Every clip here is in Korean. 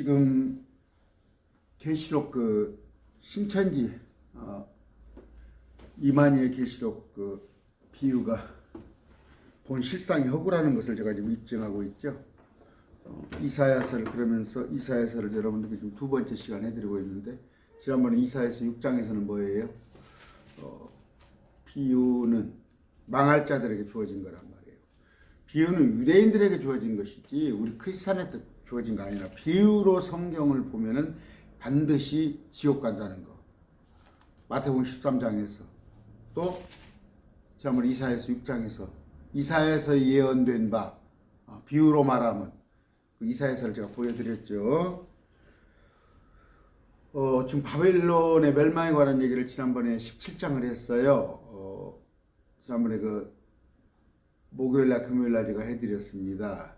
지금 계시록 신천지 이만희의 계시록 비유가 본 실상이 허구라는 것을 제가 지금 입증하고 있죠. 이사야서를 그러면서 이사야서를 여러분들께 지금 두 번째 시간 해드리고 있는데, 지난번에 이사야서 6장에서는 뭐예요? 비유는 망할 자들에게 주어진 거란 말이에요. 비유는 유대인들에게 주어진 것이지 우리 크리스찬한테 주어진 거 아니라, 비유로 성경을 보면은 반드시 지옥 간다는 거. 마태복음 13장에서 또 지난번 이사야서 6장에서 이사야에서 예언된 바 비유로 말하면 그 이사야서를 제가 보여드렸죠. 지금 바벨론의 멸망에 관한 얘기를 지난번에 17장을 했어요. 지난번에 목요일날 금요일날 제가 해드렸습니다.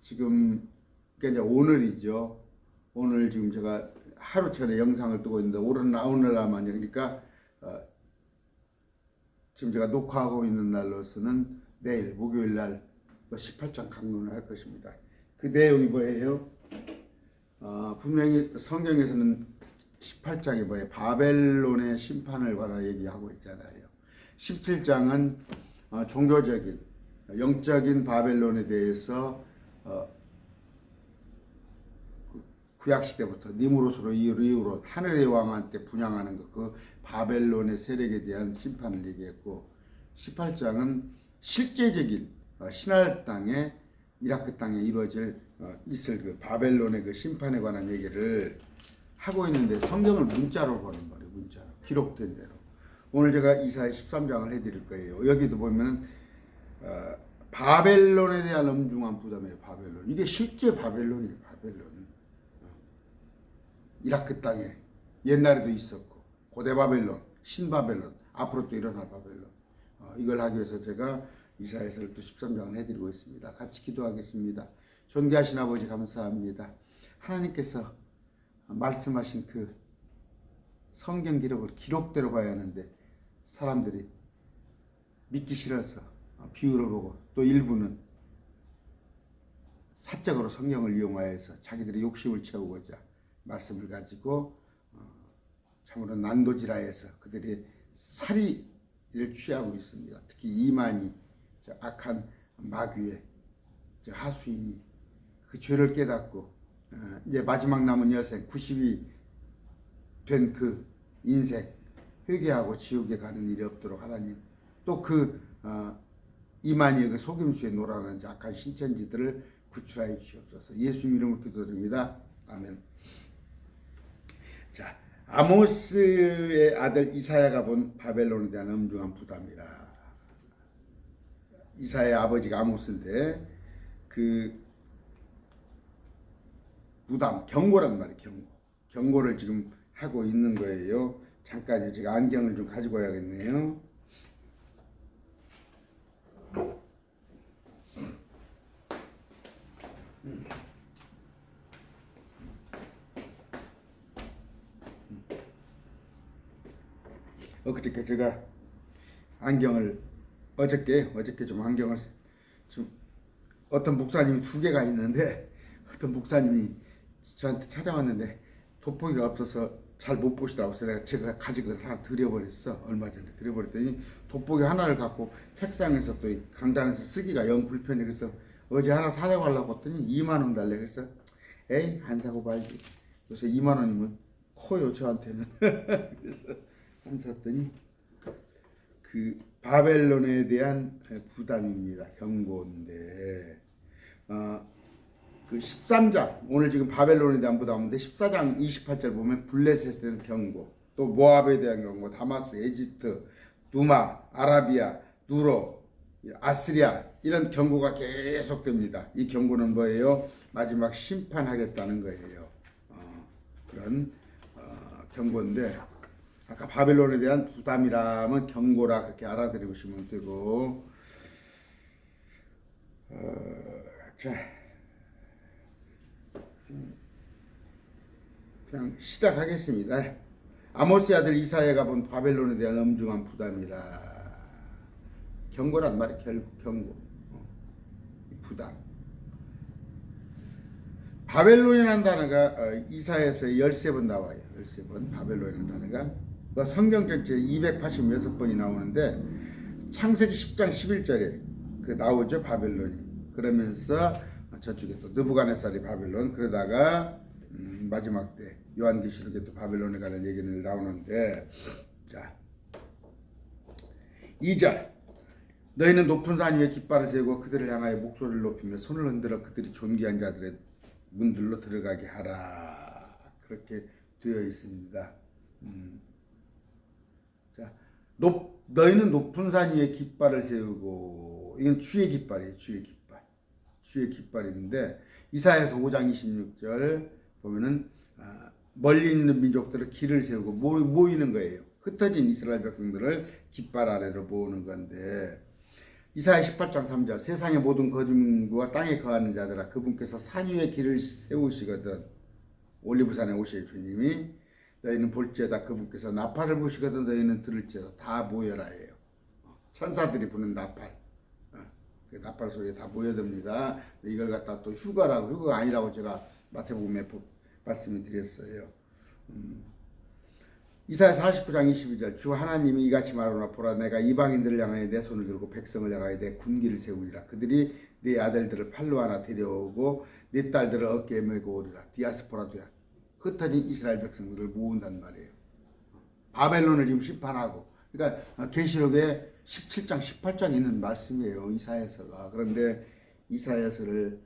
지금 그러니까 이제 오늘이죠. 오늘 지금 제가 하루 전에 영상을 뜨고 있는데 오늘날만, 그러니까 지금 제가 녹화하고 있는 날로서는 내일 목요일날 18장 강론을 할 것입니다. 그 내용이 뭐예요? 분명히 성경에서는 18장이 뭐예요? 바벨론의 심판을 관한 얘기하고 있잖아요. 17장은 종교적인 영적인 바벨론에 대해서 구약시대부터 니무롯으로 이후로 하늘의 왕한테 분양하는 것, 그 바벨론의 세력에 대한 심판을 얘기했고, 18장은 실제적인 신할 땅에, 이라크 땅에 이루어질 있을 그 바벨론의 그 심판에 관한 얘기를 하고 있는데, 성경을 문자로 보는 거예요. 문자로 기록된 대로. 오늘 제가 이사야 13장을 해드릴 거예요. 여기도 보면은 바벨론에 대한 엄중한 부담이에요. 바벨론. 이게 실제 바벨론이에요. 바벨론. 이라크 땅에 옛날에도 있었고, 고대 바벨론, 신바벨론, 앞으로 또 일어날 바벨론. 이걸 하기 위해서 제가 이사야서를 또 13장을 해드리고 있습니다. 같이 기도하겠습니다. 존귀하신 아버지 감사합니다. 하나님께서 말씀하신 그 성경 기록을 기록대로 봐야 하는데, 사람들이 믿기 싫어서 비유를 보고, 또 일부는 사적으로 성경을 이용하여서 자기들의 욕심을 채우고자 말씀을 가지고 참으로 난도질하여서 그들이 살이를 취하고 있습니다. 특히 이만희, 악한 마귀의 하수인이 그 죄를 깨닫고 이제 마지막 남은 여생 90이 된 그 인생 회개하고 지옥에 가는 일이 없도록 하나님, 또 이만희의 그 속임수에 놀아나는 악한 신천지들을 구출하여 주시옵소서. 예수님 이름으로 기도드립니다. 아멘. 자, 아모스의 아들 이사야가 본 바벨론에 대한 엄중한 부담이라. 이사야의 아버지가 아모스인데, 그 부담, 경고란 말이에요. 경고를 지금 하고 있는 거예요. 잠깐요, 제가 안경을 좀 가지고 와야겠네요. 그저께 제가 안경을 어저께 좀 안경을 좀 어떤 목사님이 두 개가 있는데, 어떤 목사님이 저한테 찾아왔는데 돋보기가 없어서 잘 못 보시더라고요. 그래서 제가 가지고 하나 드려버렸어. 얼마 전에 드려버렸더니 돋보기 하나를 갖고 책상에서 또 강단에서 쓰기가 영 불편해. 그래서 어제 하나 사려고 하려고 했더니 2만 원 달래. 그래서 에이, 안 사고 말지. 그래서 2만 원이면 커요, 저한테는. 그래서 안 샀더니 그 바벨론에 대한 부담입니다. 경고인데, 그 13장, 오늘 지금 바벨론에 대한 부담인데 14장 28절 보면 블레셋에 대한 경고, 또 모압에 대한 경고, 다마스, 에집트, 누마, 아라비아, 누로, 아스리아, 이런 경고가 계속됩니다. 이 경고는 뭐예요? 마지막 심판하겠다는 거예요. 그런 경고인데, 아까 바벨론에 대한 부담이라면 경고라 그렇게 알아들으시면 되고, 자, 그냥 시작하겠습니다. 아모스의 아들 이사야가 본 바벨론에 대한 엄중한 부담이라. 경고란 말이 결국 경고, 부담. 바벨론이라는 단어가 이사야에서 13번 나와요. 13번 바벨론이라는 단어가 성경 전체에 286번이 나오는데 창세기 10장 11절에 그 나오죠. 바벨론이. 그러면서 저쪽에 또 느부갓네살이 바벨론, 그러다가 마지막 때 요한계시록에 또 바벨론에 관한 얘기는 나오는데, 자 2절, 너희는 높은 산 위에 깃발을 세우고 그들을 향하여 목소리를 높이며 손을 흔들어 그들이 존귀한 자들의 문들로 들어가게 하라. 그렇게 되어 있습니다. 자, 너희는 높은 산 위에 깃발을 세우고, 이건 주의 깃발이에요. 주의 깃발. 주의 깃발인데 이사야서 5장 26절 보면은 멀리 있는 민족들을 길을 세우고 모이는 거예요. 흩어진 이스라엘 백성들을 깃발 아래로 모으는 건데, 이사야 18장 3절, 세상의 모든 거짓과 땅에 거하는 자들아 그분께서 산 위에 길을 세우시거든. 올리브산에 오실 주님이 너희는 볼지어다 그분께서 나팔을 부시거든 너희는 들을지어다 다 모여라 해요. 천사들이 부는 나팔, 그 나팔 소리에 다 모여듭니다. 이걸 갖다 또 휴가가 아니라고 제가 마태복음에 말씀을 드렸어요. 이사야 49장 22절, 주 하나님이 이같이 말하노라. 보라, 내가 이방인들을 향하여 내 손을 들고 백성을 향하여 내 군기를 세우리라. 그들이 네 아들들을 팔로 하나 데려오고 네 딸들을 어깨에 메고 오리라. 디아스포라도야, 흩어진 이스라엘 백성들을 모은단 말이에요. 바벨론을 지금 심판하고, 그러니까 계시록에 17장 18장 있는 말씀이에요. 이사야서가. 그런데 이사야서를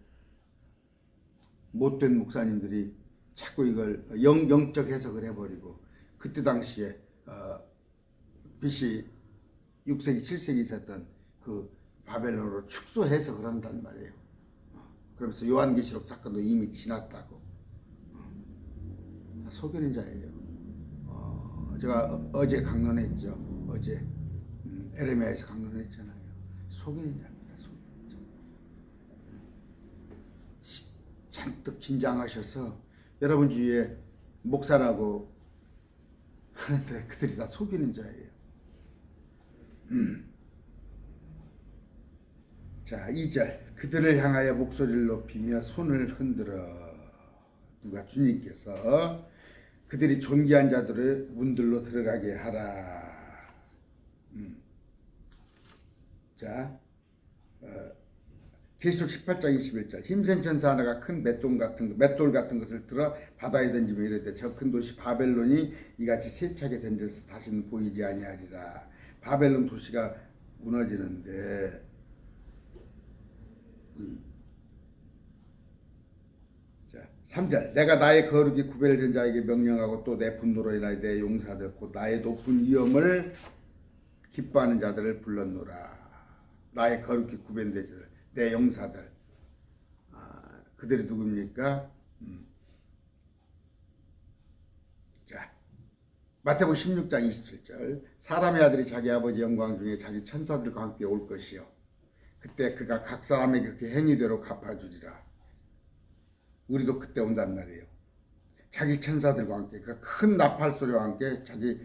못된 목사님들이 자꾸 이걸 영적 해석을 해버리고, 그때 당시에 BC 6세기 7세기 있었던 그 바벨론으로 축소 해석을 한단 말이에요. 그러면서 요한계시록 사건도 이미 지났다고. 속이는 자예요. 제가 어제 강론했죠. 어제 에레미야에서 강론했잖아요. 속이는 자입니다. 속이는 자. 잔뜩 긴장하셔서 여러분 주위에 목사라고 하는데 그들이 다 속이는 자예요. 자 2절, 그들을 향하여 목소리를 높이며 손을 흔들어. 누가? 주님께서 그들이 존귀한 자들의 문들로 들어가게 하라. 자 계시록 18장 21절, 힘센 천사 하나가 큰 맷돌 같은 것을 들어 바다에 던지며 이르되 저 큰 도시 바벨론이 이같이 세차게 던져서 다시는 보이지 아니하리라. 바벨론 도시가 무너지는데, 자 3절, 내가 나의 거룩이 구별된 자에게 명령하고 또 내 분노로 인하여 내 용사들 곧 나의 높은 위엄을 기뻐하는 자들을 불렀노라. 나의 거룩히 구별된 자들, 내 용사들, 그들이 누굽니까? 자 마태복음 16장 27절, 사람의 아들이 자기 아버지 영광 중에 자기 천사들과 함께 올 것이요 그때 그가 각 사람에게 그 행위대로 갚아주리라. 우리도 그때 온단 말이에요. 자기 천사들과 함께, 그 큰 나팔 소리와 함께 자기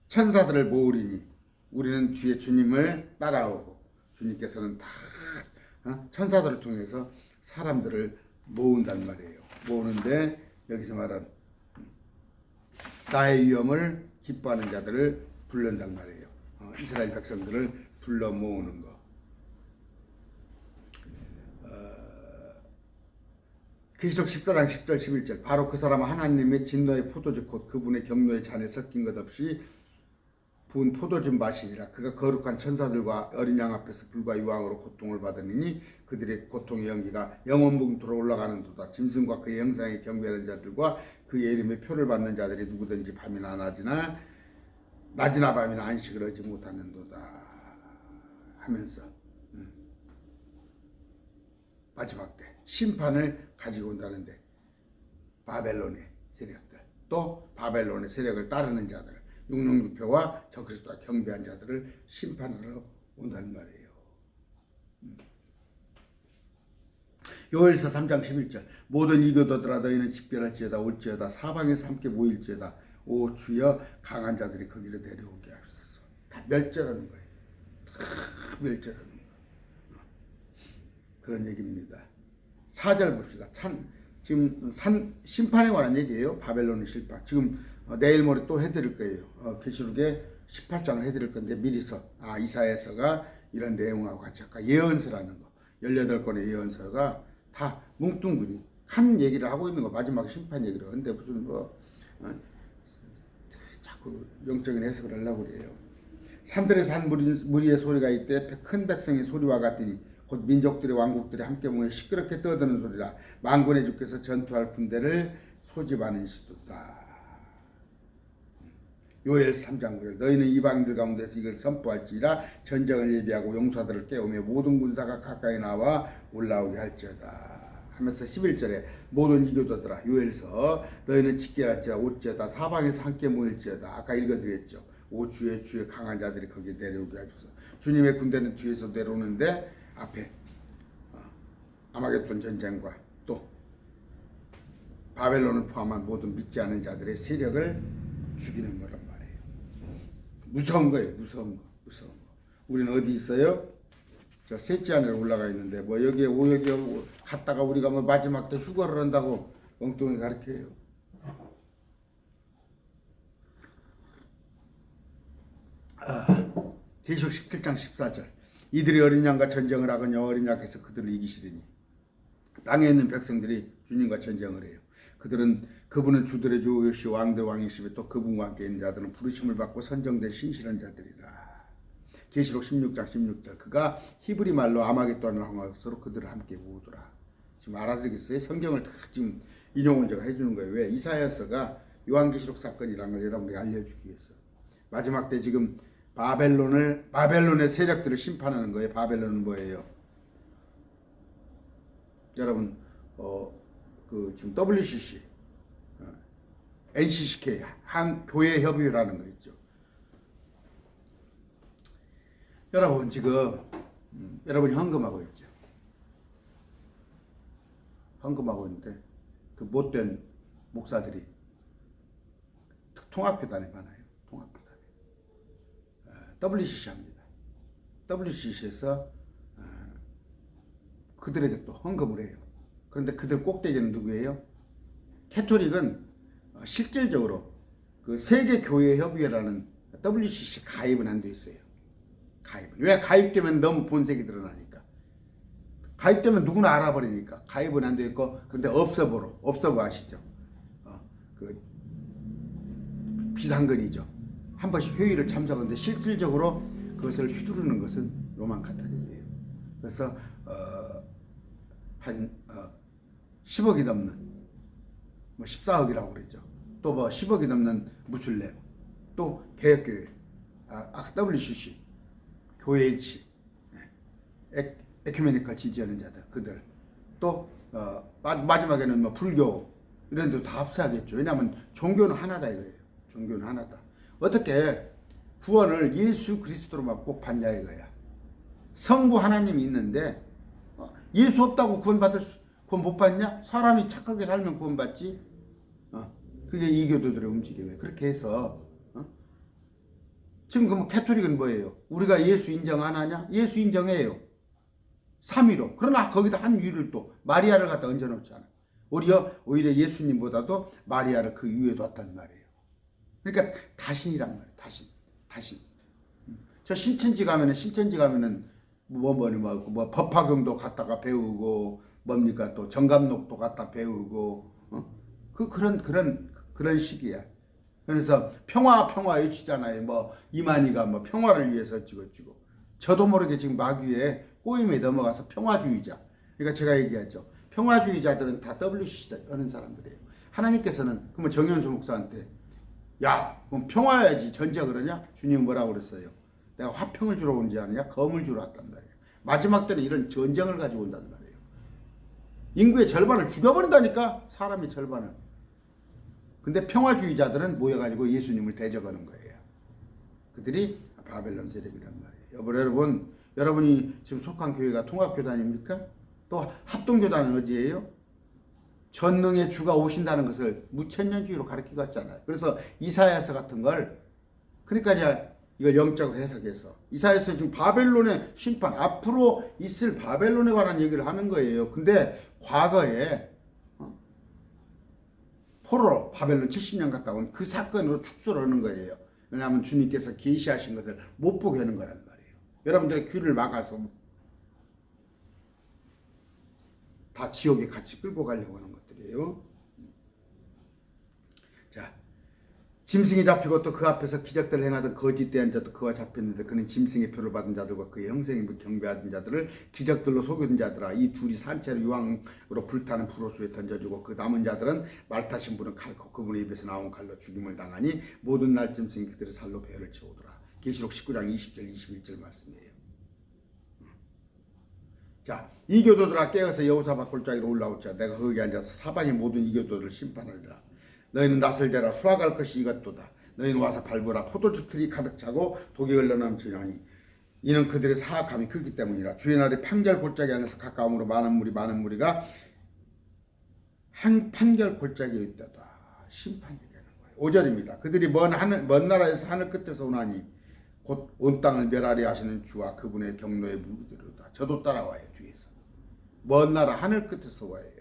천사들을 모으리니 우리는 뒤에 주님을 따라오고, 주님께서는 다 천사들을 통해서 사람들을 모은단 말이에요. 모으는데 여기서 말한 나의 위엄을 기뻐하는 자들을 부른단 말이에요. 이스라엘 백성들을 불러 모으는 거. 계시록 14장 10절 11절, 바로 그 사람은 하나님의 진노의 포도주 곧 그분의 경노의 잔에 섞인 것 없이 부은 포도주 마시리라. 그가 거룩한 천사들과 어린 양 앞에서 불과 유황으로 고통을 받으니 그들의 고통의 연기가 영원봉토로 올라가는 도다. 짐승과 그의 형상에 경배하는 자들과 그의 이름에 표를 받는 자들이 누구든지 밤이나 낮이나 밤이나 안식을 얻지 못하는도다 하면서 마지막 때 심판을 가지고 온다는데, 바벨론의 세력들, 또 바벨론의 세력을 따르는 자들, 육룡유표와 저 그리스도와 경배한 자들을 심판하러 온다는 말이에요. 요엘서 3장 11절, 모든 이교도들아 너희는 집결할지어다 올지어다 사방에서 함께 모일지어다. 오 주여 강한 자들이 거기를 내려오게 하소서. 다 멸절하는 거예요. 다 멸절하는 거예요. 그런 얘기입니다. 4절 봅시다. 지금 심판에 관한 얘기예요. 바벨론의 심판. 지금 내일 모레 또 해드릴 거예요. 계시록에 18장을 해드릴 건데 미리서 이사야서가 이런 내용하고 같이 아까 예언서라는 거 18권의 예언서가 다 뭉뚱그리 한 얘기를 하고 있는 거 마지막 심판 얘기를 하는데 무슨 자꾸 영적인 해석을 하려고 그래요. 산들의 산 무리의 소리가 이때 큰 백성의 소리와 같으니 곧 민족들의 왕국들이 함께 모여 시끄럽게 떠드는 소리라. 만군의 주께서 전투할 군대를 소집하는 시도다. 요엘 3장 9절 너희는 이방인들 가운데서 이걸 선포할지라 전쟁을 예비하고 용사들을 깨우며 모든 군사가 가까이 나와 올라오게 할지어다 하면서 11절에 모든 이교도들아 요엘서 너희는 직계할지라 올지어다 사방에서 함께 모일지어다. 아까 읽어드렸죠. 오 주의 강한 자들이 거기에 내려오게 하소서. 주님의 군대는 뒤에서 내려오는데 앞에 아마겟돈 전쟁과 또 바벨론을 포함한 모든 믿지 않은 자들의 세력을 죽이는 거란 말이에요. 무서운 거예요. 무서운 거. 우리는 어디 있어요? 저 셋째 하늘에 올라가 있는데 여기에 갔다가 우리가 마지막 때 휴가를 한다고 엉뚱히 가르쳐요. 계시록 17장 14절 이들이 어린 양과 전쟁을 하거니와 어린 양께서 그들을 이기시리니 땅에 있는 백성들이 주님과 전쟁을 해요. 그분은 주들의 주시오 왕들 왕이시며 또 그분과 함께 있는 자들은 부르심을 받고 선정된 신실한 자들이라. 계시록 16장 16절 그가 히브리 말로 아마겟돈을 항한 것으로 그들을 함께 모으더라. 지금 알아들겠어요? 성경을 다 지금 인용을 제가 해주는 거예요. 왜? 이사야서가 요한계시록 사건이라는 걸 여러분에게 알려주기 위해서. 마지막 때 지금 바벨론의 세력들을 심판하는 거예요. 바벨론은 뭐예요? 여러분 지금 WCC, NCCK 한 교회 협의회라는 거 있죠. 여러분 지금 여러분이 헌금하고 있죠. 헌금하고 있는데 그 못된 목사들이 통합교단에 많아요. 통합교단에 WCC 합니다. WCC에서 그들에게 또 헌금을 해요. 그런데 그들 꼭대기는 누구예요? 캐톨릭은 실질적으로 그 세계교회협의회라는 WCC 가입은 안 돼 있어요. 왜? 가입되면 너무 본색이 드러나니까. 가입되면 누구나 알아버리니까 가입은 안 돼 있고. 근데 업서버 아시죠? 그 비상근이죠. 한 번씩 회의를 참석하는데 실질적으로 그것을 휘두르는 것은 로만 카톨릭이에요. 그래서 한 10억이 넘는 14억이라고 그랬죠. 또 10억이 넘는 무슬림, 또 개혁교회, WCC, 교회 일치, 에큐메니컬 지지하는 자들, 그들, 또 마지막에는 불교 이런 데도 다 합사하겠죠. 왜냐하면 종교는 하나다 이거예요. 종교는 하나다. 어떻게 구원을 예수 그리스도로만 꼭 받냐 이거야. 성부 하나님이 있는데 예수 없다고 구원 못 받냐? 사람이 착하게 살면 구원 받지. 그게 이교도들의 움직임이에요. 그렇게 해서 지금 그럼 캐톨릭은 뭐예요? 우리가 예수 인정 안 하냐? 예수 인정해요. 3위로. 그러나 거기다 한 위를 또 마리아를 갖다 얹어놓잖아. 오히려 예수님보다도 마리아를 그 위에 뒀단 말이에요. 그러니까 다신이란 말이에요. 다신. 저 신천지 가면은 법화경도 갔다가 배우고 뭡니까 또 정감록도 갖다 배우고 그런 식이야. 그래서 평화 외치잖아요. 이만희가 평화를 위해서 찍어주고 저도 모르게 지금 마귀에 꼬임에 넘어가서 평화주의자. 그러니까 제가 얘기하죠. 평화주의자들은 다 WCC 하는 사람들이에요. 하나님께서는 그러면 정현수 목사한테 야 그럼 평화야지 전쟁을 하냐? 주님은 뭐라고 그랬어요? 내가 화평을 주러 온지 아니냐? 검을 주러 왔단 말이에요. 마지막 때는 이런 전쟁을 가지고 온단 말이에요. 인구의 절반을 죽여버린다니까 사람의 절반을. 근데 평화주의자들은 모여가지고 예수님을 대적하는 거예요. 그들이 바벨론 세력이란 말이에요. 여러분이 지금 속한 교회가 통합교단입니까? 또 합동교단은 어디예요? 전능의 주가 오신다는 것을 무천년주의로 가르치고 왔잖아요. 그래서 이사야서 같은 걸 그러니까 이걸 영적으로 해석해서 이사야서 지금 바벨론의 심판 앞으로 있을 바벨론에 관한 얘기를 하는 거예요. 근데 과거에 포로 바벨론 70년 갔다 온 그 사건으로 축소를 하는 거예요. 왜냐하면 주님께서 계시하신 것을 못 보게 하는 거란 말이에요. 여러분들의 귀를 막아서 다 지옥에 같이 끌고 가려고 하는 것들이에요. 자, 짐승이 잡히고 또 그 앞에서 기적들을 행하던 거짓된 자도 그와 잡혔는데 그는 짐승의 표를 받은 자들과 그의 형생임을 경배하던 자들을 기적들로 속이던 자들아 이 둘이 산채로 유황으로 불타는 불호수에 던져주고 그 남은 자들은 말 타신 분은 칼코 그분의 입에서 나온 칼로 죽임을 당하니 모든 날 짐승이 그들의 살로 배를 채우더라. 계시록 19장 20절 21절 말씀이에요. 자, 이교도들아 깨어서 여호사밧 골짜기로 올라오자. 내가 거기 앉아서 사방의 모든 이교도들을 심판하리라. 너희는 낫을 대라 수확할 것이 이것도다. 너희는 와서 밟으라. 포도주 틀이 가득 차고 독이 흘러넘치나니 이는 그들의 사악함이 크기 때문이라. 주의 날이 판결 골짜기 안에서 가까움으로 많은 무리가 한 판결 골짜기에 있다다. 심판이 되는 거예요. 5절입니다. 그들이 먼 나라에서 하늘 끝에서 오나니 곧 온 땅을 멸하리 하시는 주와 그분의 경로에 무르리로다. 저도 따라와요. 뒤에서 먼 나라 하늘 끝에서 와요.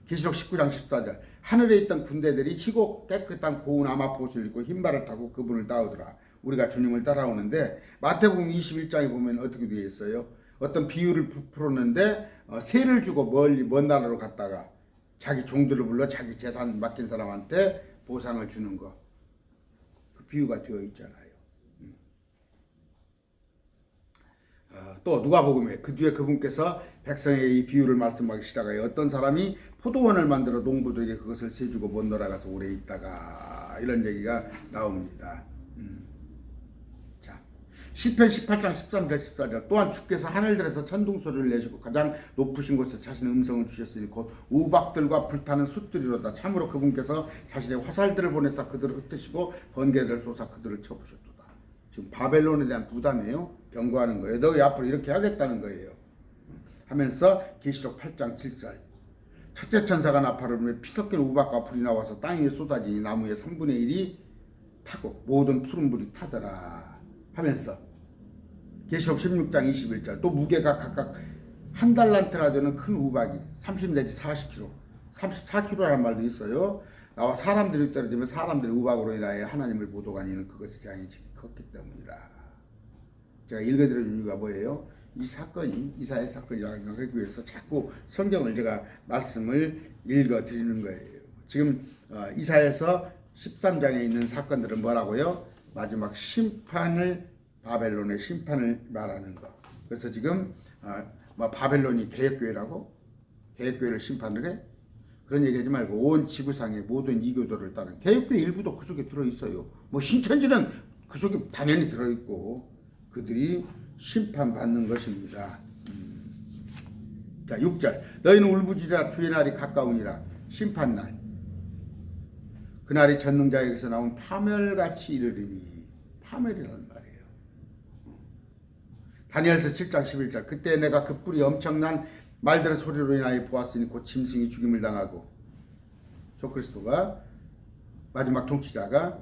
계시록 19장 14절 하늘에 있던 군대들이 희고 깨끗한 고운 아마포옷을 입고 흰발을 타고 그분을 따르더라. 우리가 주님을 따라오는데 마태복음 21장에 보면 어떻게 되어 있어요? 어떤 비유를 풀었는데 세를 주고 멀리 먼 나라로 갔다가 자기 종들을 불러 자기 재산 맡긴 사람한테 보상을 주는 거. 그 비유가 되어 있잖아요. 또 누가복음에 그 뒤에 그분께서 백성에게 이 비유를 말씀하기 시작하여 어떤 사람이 포도원을 만들어 농부들에게 그것을 세주고 못 놀아가서 오래 있다가 이런 얘기가 나옵니다. 자, 시편 18장 13절 14절 또한 주께서 하늘들에서 천둥소리를 내시고 가장 높으신 곳에서 자신의 음성을 주셨으니 곧 우박들과 불타는 숫들이로다. 참으로 그분께서 자신의 화살들을 보내사 그들을 흩으시고 번개를 쏘사 그들을 쳐부셨도다. 지금 바벨론에 대한 부담이에요. 경고하는 거예요. 너희 앞으로 이렇게 하겠다는 거예요. 하면서 계시록 8장 7절 첫째 천사가 나팔을 불며 피 섞인 우박과 불이 나와서 땅 위에 쏟아지니 나무의 3분의 1이 타고 모든 푸른 불이 타더라 하면서 계시록 16장 21절 또 무게가 각각 한 달란트나 되는 큰 우박이 30 내지 40kg 34kg라는 말도 있어요. 나와 사람들이 떨어지면 사람들의 우박으로 인하여 하나님을 보도가 아니는 그것의 재앙이 컸기 때문이라. 제가 읽어드리는 이유가 뭐예요? 이 사건이 이사의 사건이라는 걸 하기 위해서 자꾸 성경을 제가 말씀을 읽어드리는 거예요. 지금 이사에서 13장에 있는 사건들은 뭐라고요? 마지막 심판을 바벨론의 심판을 말하는 거. 그래서 지금 바벨론이 개혁교회라고? 개혁교회를 심판을 해? 그런 얘기하지 말고 온 지구상의 모든 이교도를 따른 개혁교회 일부도 그 속에 들어있어요. 뭐 신천지는 그 속에 당연히 들어있고 그들이 심판받는 것입니다. 자 6절 너희는 울부짖으라 주의 날이 가까우니라. 심판날 그날이 전능자에게서 나온 파멸같이 이르리니. 파멸이라는 말이에요. 다니엘서 7장 11절 그때 내가 그 뿔이 엄청난 말들의 소리로 인하여 보았으니 곧 짐승이 죽임을 당하고 적그리스도가 마지막 통치자가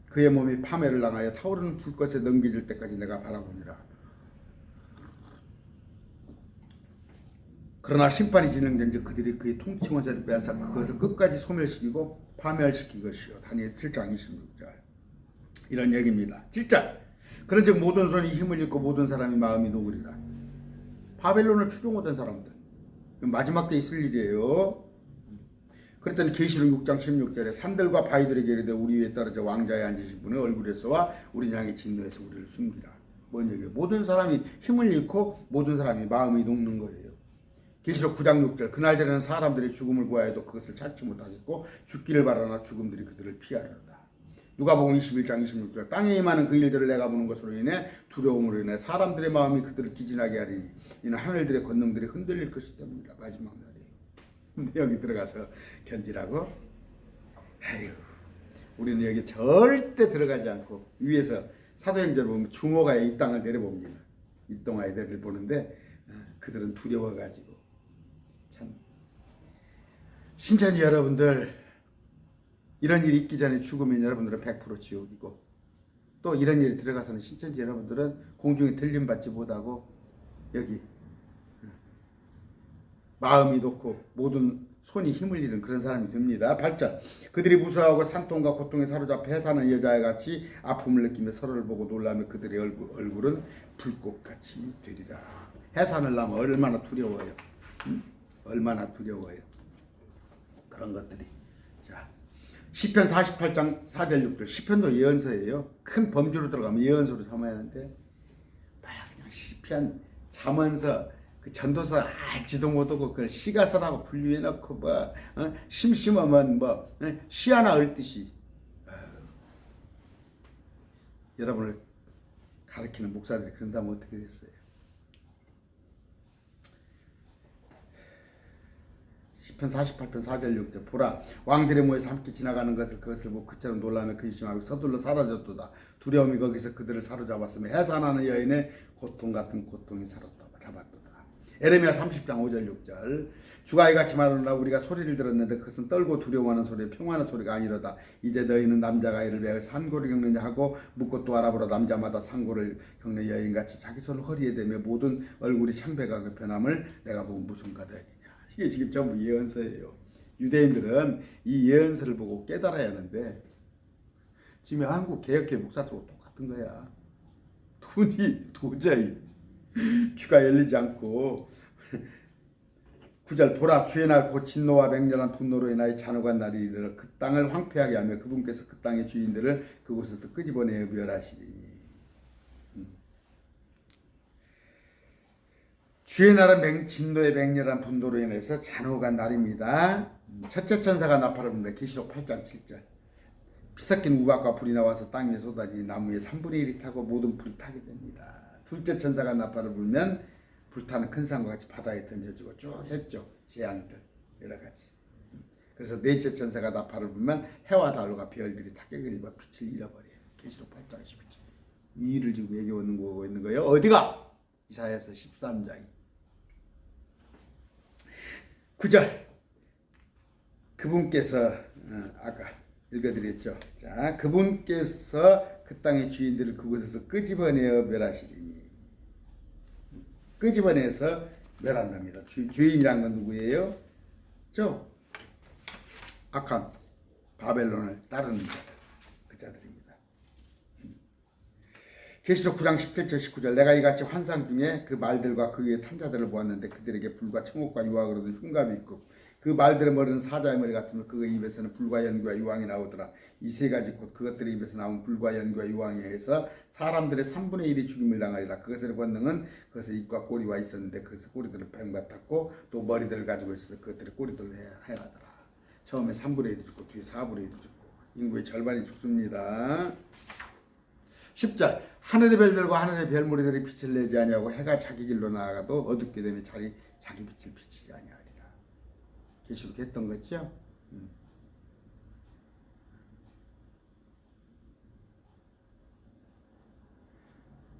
그의 몸이 파멸을 당하여 타오르는 불꽃에 넘겨질 때까지 내가 바라보니라. 그러나 심판이 진행된 즉 그들이 그의 통치 권세를 빼앗아 그것을 끝까지 소멸시키고 파멸시킨 것이요. 다니엘 7장 26절 이런 얘기입니다. 7절 그런즉 모든 손이 힘을 잃고 모든 사람이 마음이 녹으리라. 바벨론을 추종하던 사람들 마지막 때 있을 일이에요. 그랬더니 계시록 6장 16절에 산들과 바위들에게 이르되 우리 위에 떨어져 왕자에 앉으신 분의 얼굴에서와 우리 향해 진노해서 우리를 숨기라. 뭔 얘기예요? 모든 사람이 힘을 잃고 모든 사람이 마음이 녹는 거예요. 계시록 9장 6절 그날에는 사람들이 죽음을 구하여도 그것을 찾지 못하겠고 죽기를 바라나 죽음들이 그들을 피하리로다. 누가복음 21장 26절 땅에 임하는 그 일들을 내가 보는 것으로 인해 두려움으로 인해 사람들의 마음이 그들을 기진하게 하리니 이는 하늘들의 권능들이 흔들릴 것이 때문이라. 마지막 날이에요. 근데 여기 들어가서 견디라고? 아유, 우리는 여기 절대 들어가지 않고 위에서 사도행전을 보면 주모가 이 땅을 내려봅니다. 이 동아의 대를 보는데 그들은 두려워가지고 참 신천지 여러분들 이런 일이 있기 전에 죽으면 여러분들은 100% 지옥이고 또 이런 일이 들어가서는 신천지 여러분들은 공중에 들림받지 못하고 여기 마음이 놓고 모든 손이 힘을 잃은 그런 사람이 됩니다. 8절 그들이 무서워하고 산통과 고통에 사로잡혀 해사는 여자와 같이 아픔을 느끼며 서로를 보고 놀라며 그들의 얼굴은 불꽃같이 되리라. 해산을 하면 얼마나 두려워요. 얼마나 두려워요. 그런 것들이. 자, 시편 48장 4절 6절 시편도 예언서예요. 큰 범주로 들어가면 예언서로 삼아야 하는데 그냥 시편 자문서 그 전도서 알지도 못하고 그걸 시가서라고 분류해놓고 뭐 심심하면 뭐 시 하나 읊듯이 여러분을 가르치는 목사들이 그런다면 어떻게 됐어요? 시편 48편 4절 6절 보라 왕들의 모에서 함께 지나가는 그것을 보고 그처럼 놀라며 근심하고 서둘러 사라졌도다. 두려움이 거기서 그들을 사로잡았으며 해산하는 여인의 고통 같은 고통이 잡았도다. 에레미야 30장 5절 6절 주가 이같이 말하노라 우리가 소리를 들었는데 그것은 떨고 두려워하는 소리 평안한 소리가 아니로다. 이제 너희는 남자가 이를 왜 산고를 겪느냐 하고 묻고 또 알아보라. 남자마다 산고를 겪는 여인같이 자기 손을 허리에 대며 모든 얼굴이 창백하게 변함을 내가 보고 무슨 까닭이냐. 이게 지금 전부 예언서예요. 유대인들은 이 예언서를 보고 깨달아야 하는데 지금 한국 개혁회 목사들하고 똑같은 거야. 돈이 도저히 귀가 열리지 않고 9절 보라 주의 날 곧 진노와 맹렬한 분노로 인하여 잔혹한 날이 이르러 그 땅을 황폐하게 하며 그분께서 그 땅의 주인들을 그곳에서 끄집어내어 멸하시리니. 주의 날은 진노의 맹렬한 분노로 인해서 잔혹한 날입니다. 첫째 천사가 나팔을 부는데 계시록 8장 7절 피섞인 우박과 불이 나와서 땅 위에 쏟아지니 나무의 3분의 1이 타고 모든 불이 타게 됩니다. 둘째 천사가 나팔을 불면 불타는 큰 산과 같이 바다에 던져지고 쭉 했죠. 재앙들 여러 가지. 그래서 넷째 천사가 나팔을 불면 해와 달과 별들이 타격을 입어 빛을 잃어버려요. 계시록 8장 12절 위를 지고 얘기하고 있는 거예요. 어디가? 이사야서 13장 9절 그분께서 아까 읽어드렸죠. 자, 그분께서 그 땅의 주인들을 그곳에서 끄집어내어 멸하시리니. 끄집어내서 멸한답니다. 주인이란 건 누구예요? 악한 바벨론을 따르는 자들, 그 자들입니다. 계시록 9장 17절 19절 내가 이같이 환상 중에 그 말들과 그 위에 탄 자들을 보았는데 그들에게 불과 청옥과 유황으로 된 흉갑이 있고 그 말들의 머리는 사자의 머리 같으며 그 입에서는 불과 연기와 유황이 나오더라. 이 세 가지 곧 그것들의 입에서 나온 불과 연기와 유황에 의해서 사람들의 3분의 1이 죽임을 당하리라. 그것의 권능은 그것의 입과 꼬리와 있었는데 그것의 꼬리들을 뱀 같았고 또 머리들을 가지고 있어서 그것들의 꼬리들을 해하더라. 처음에 3분의 1이 죽고 뒤에 4분의 1이 죽고 인구의 절반이 죽습니다. 10절 하늘의 별들과 하늘의 별무리들이 빛을 내지 아니하고 해가 자기 길로 나아가도 어둡게 되면 자기 빛을 비치지 아니하리라. 계시록 했던 거죠.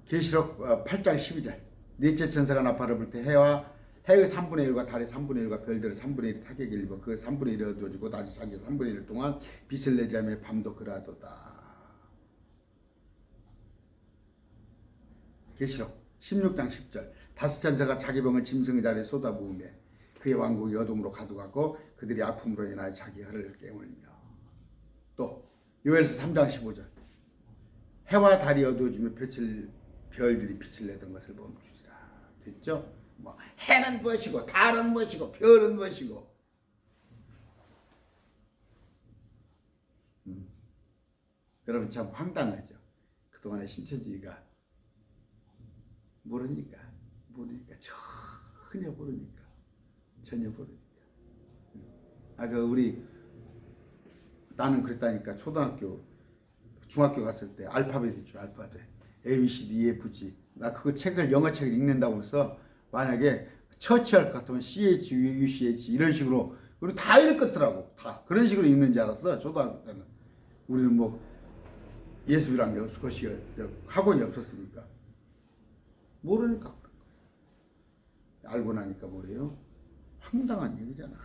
계시록 8장 12절 넷째 천사가 나팔을 불 때 해의 3분의 1과 달의 3분의 1과 별들의 3분의 1이 타격을 입어 그 3분의 1이 어두워지고 낮이 자기 3분의 1 동안 빛을 내지 않으며 밤도 그라도다. 계시록 16장 10절 다섯 천사가 자기 병을 짐승의 자리에 쏟아부으며 그의 왕국이 어둠으로 가져가고 그들이 아픔으로 인하여 자기 혀를 깨물며. 또 요엘서 3장 15절 해와 달이 어두워지며 별들이 빛을 내던 것을 멈추리라. 됐죠? 뭐 해는 무엇이고 달은 무엇이고 별은 무엇이고. 여러분 참 황당하죠. 그동안의 신천지가 모르니까 전혀 모르니까. 나는 그랬다니까. 초등학교 중학교 갔을 때 알파벳 있죠. 알파벳 A, B, C, D, E, F, G. 나 그거 영어 책을 읽는다고 해서 만약에 처치할 것 같으면 CH, U, CH 이런 식으로 그리고 다 읽었더라고. 다 그런 식으로 읽는 줄 알았어. 초등학교 때는. 우리는 뭐 예습이란 게 없을 것이고 학원이 없었으니까. 모르니까. 알고 나니까 뭐예요? 황당한 얘기잖아.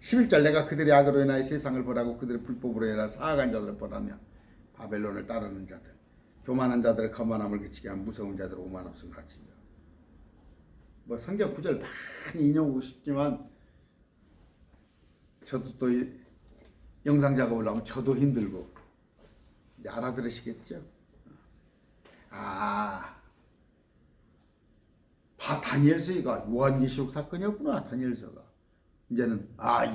11절 내가 그들의 악으로 인하여 세상을 벌하고 그들의 불법으로 인하여 사악한 자들을 벌하며 바벨론을 따르는 자들 교만한 자들의 거만함을 그치게 한 무서운 자들의 오만 없음 같이며. 뭐 성경 구절 많이 인용하고 싶지만 저도 또 영상 작업을 하면 저도 힘들고 이제 알아들으시겠죠? 다니엘서가 요한계시록 사건이었구나. 다니엘서가 이제는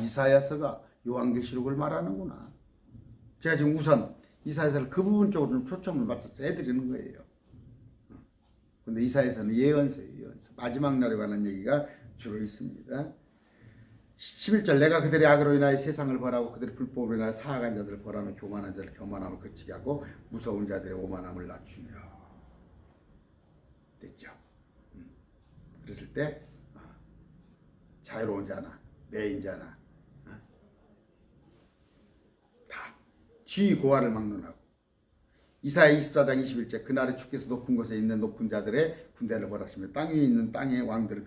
이사야서가 요한계시록을 말하는구나. 제가 지금 우선 이사야서를 그 부분 쪽으로 좀 초점을 맞춰서 해드리는 거예요. 근데 이사야서는 예언서예요. 예언서. 마지막 날에 관한 얘기가 주로 있습니다. 11절 내가 그들의 악으로 인하여 세상을 벌하고 그들의 불법으로 인하여 사악한 자들을 벌하며 교만한 자를 교만함을 그치게 하고 무서운 자들의 오만함을 낮추며 됐죠. 그랬을 때 자유로운 자나 매인 자나 다 지위 고하를 막론하고 이사야 24장 21절 그날에 주께서 높은 곳에 있는 높은 자들의 군대를 벌하시며 땅 위에 있는 땅의 왕들을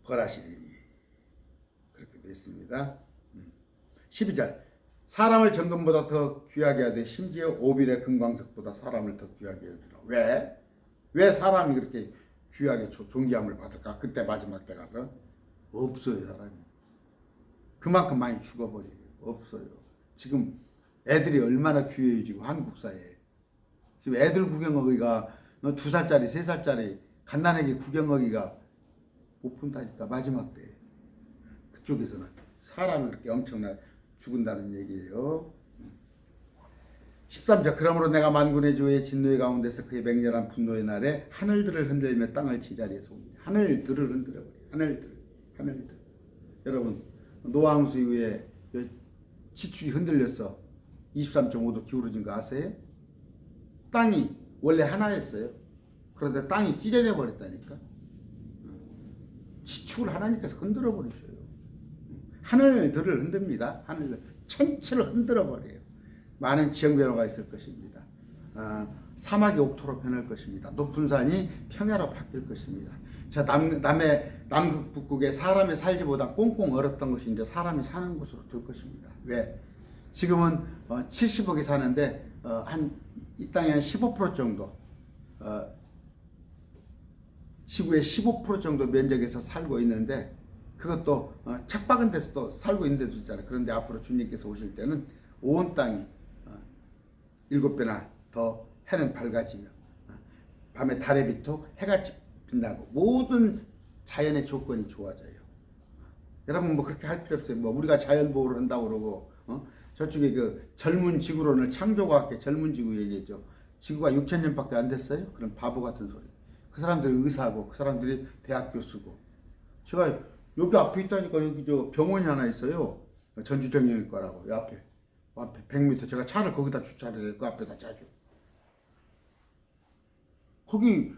벌하시리니 그렇게 됐습니다. 12절 사람을 정금보다 더 귀하게 하되 심지어 오빌의 금광석보다 사람을 더 귀하게 여기라. 왜 사람이 그렇게 귀하게 존귀함을 받을까? 그때 마지막 때 가서 없어요. 사람이 그만큼 많이 죽어버려요. 없어요. 지금 애들이 얼마나 귀해요. 지금 한국 사회에 지금 애들 구경하기가 2살짜리 3살짜리 갓난애기 구경하기가 못 푼다니까. 마지막 때 그쪽에서는 사람이 그렇게 엄청나 죽은다는 얘기예요. 13절 그러므로 내가 만군의 주의 진노의 가운데서 그의 맹렬한 분노의 날에 하늘들을 흔들며 땅을 제자리에서 옵니다. 하늘들을 흔들어버려요. 하늘들. 여러분 노아 홍수 이후에 지축이 흔들렸어. 23.5도 기울어진 거 아세요? 땅이 원래 하나였어요. 그런데 땅이 찢어져 버렸다니까. 지축을 하나님께서 흔들어 버리셔요. 하늘들을 흔듭니다. 하늘들 전체를 흔들어 버려요. 많은 지형 변화가 있을 것입니다. 사막이 옥토로 변할 것입니다. 높은 산이 평야로 바뀔 것입니다. 자, 남극 북극에 사람이 살지보다 꽁꽁 얼었던 것이 이제 사람이 사는 곳으로 될 것입니다. 왜? 지금은 70억이 사는데 이 땅에 한 15% 정도 지구의 15% 정도 면적에서 살고 있는데 그것도 척박은 데서도 살고 있는 데도 있잖아요. 그런데 앞으로 주님께서 오실 때는 온 땅이 7배나 더 해는 밝아지며 밤에 달에 비토 해같이 빛나고 모든 자연의 조건이 좋아져요. 여러분 뭐 그렇게 할 필요 없어요. 뭐 우리가 자연 보호를 한다고 그러고 저쪽에 그 젊은 지구론을 창조과학계 젊은 지구 얘기했죠. 지구가 6,000년밖에 안 됐어요. 그런 바보 같은 소리. 그 사람들이 의사고 그 사람들이 대학 교수고. 제가 여기 앞에 있다니까. 여기 저 병원이 하나 있어요. 전주정형외과라고. 이 앞에 100m 제가 차를 거기다 주차를 해요. 그 앞에다 자주. 거기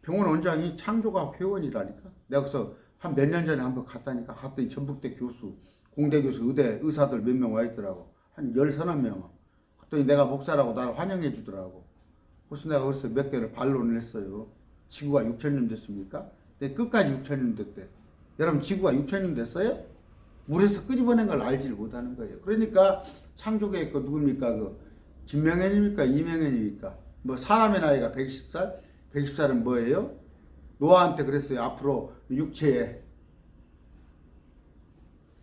병원 원장이 창조과학 회원이라니까. 내가 거기서 한 몇 년 전에 한번 갔다니까. 갔더니 전북대 교수, 공대 교수, 의대 의사들 몇 명 와 있더라고. 한 10-30명. 그랬더니 내가 목사라고 나를 환영해 주더라고. 그래서 내가 그래서 몇 개를 반론을 했어요. 지구가 6,000년 됐습니까? 근데 끝까지 6,000년 됐대. 여러분 지구가 6,000년 됐어요? 물에서 끄집어낸 걸 알지를 못하는 거예요. 그러니까 창조계의 거 누굽니까? 그 김명현입니까? 이명현입니까? 뭐 사람의 나이가 110살? 110살은 뭐예요? 노아한테 그랬어요. 앞으로 육체에